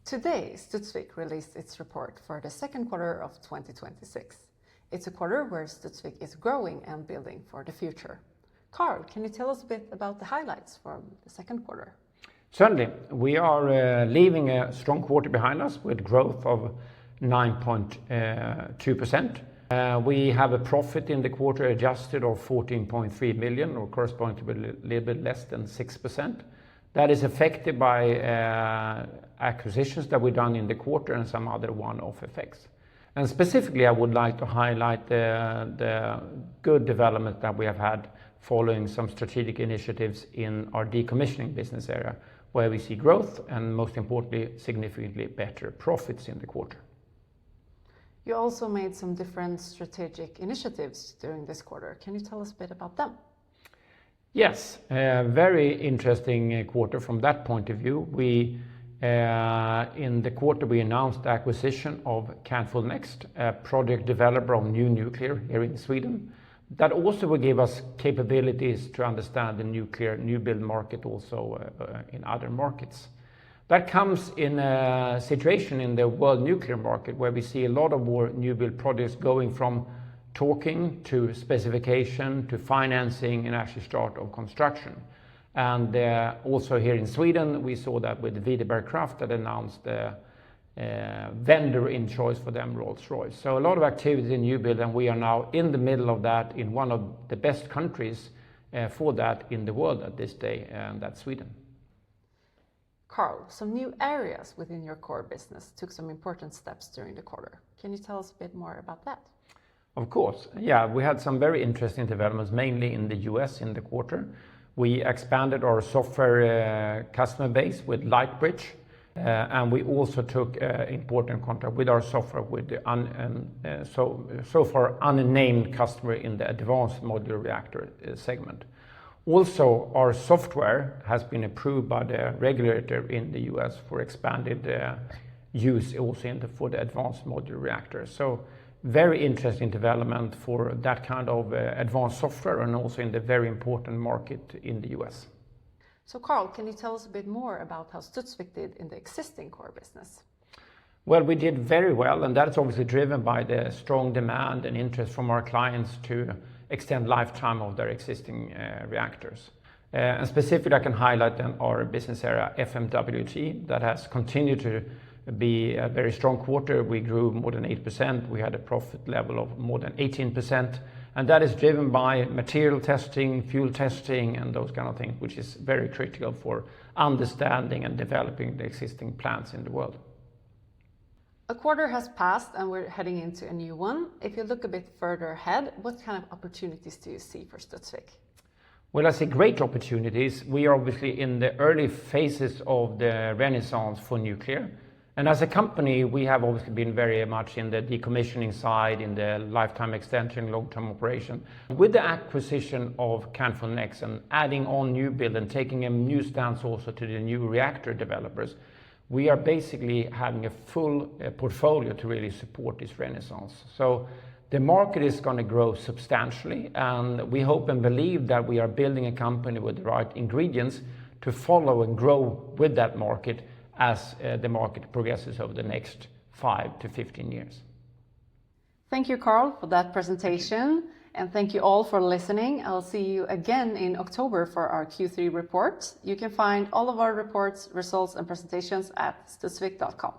Today, Studsvik released its report for the second quarter of 2026. It's a quarter where Studsvik is growing and building for the future. Karl, can you tell us a bit about the highlights from the second quarter? Certainly. We are leaving a strong quarter behind us with growth of 9.2%. We have a profit in the quarter adjusted of 14.3 million, or corresponding to a little bit less than 6%. That is affected by acquisitions that we've done in the quarter and some other one-off effects. And specifically, I would like to highlight the good development that we have had following some strategic initiatives in our decommissioning business area, where we see growth and, most importantly, significantly better profits in the quarter. You also made some different strategic initiatives during this quarter. Can you tell us a bit about them? Yes, a very interesting quarter from that point of view. In the quarter, we announced the acquisition of Canful Next, a project developer of new nuclear here in Sweden. That also will give us capabilities to understand the nuclear new build market also in other markets. That comes in a situation in the world nuclear market where we see a lot of more new build projects going from talking to specification to financing and actually start of construction. And also here in Sweden, we saw that with Videberg Kraft that announced the vendor in choice for them, Rolls-Royce. So a lot of activity in new build, and we are now in the middle of that in one of the best countries for that in the world at this day, and that's Sweden. Karl, some new areas within your core business took some important steps during the quarter. Can you tell us a bit more about that? Of course. Yeah, we had some very interesting developments, mainly in the US in the quarter. We expanded our software customer base with Lightbridge, and we also took important contract with our software with the so far unnamed customer in the advanced modular reactor segment. Also, our software has been approved by the regulator in the US for expanded use also for the advanced modular reactor. So very interesting development for that kind of advanced software, and also in the very important market in the US. So Karl, can you tell us a bit more about how Studsvik did in the existing core business? Well, we did very well, and that's obviously driven by the strong demand and interest from our clients to extend lifetime of their existing reactors. And specifically, I can highlight then our business area FMWT that has continued to be a very strong quarter. We grew more than 8%. We had a profit level of more than 18%. And that is driven by material testing, fuel testing, and those kind of things, which is very critical for understanding and developing the existing plants in the world. A quarter has passed and we're heading into a new one. If you look a bit further ahead, what kind of opportunities do you see for Studsvik? Well, I see great opportunities. We are obviously in the early phases of the renaissance for nuclear. And as a company, we have obviously been very much in the decommissioning side, in the lifetime extension, long-term operation. With the acquisition of Canful Next and adding on new build and taking a new stance also to the new reactor developers, we are basically having a full portfolio to really support this renaissance. So the market is going to grow substantially, and we hope and believe that we are building a company with the right ingredients to follow and grow with that market as the market progresses over the next 5 to 15 years. Thank you, Karl, for that presentation. And thank you all for listening. I'll see you again in October for our Q3 report. You can find all of our reports, results, and presentations at studsvik.com.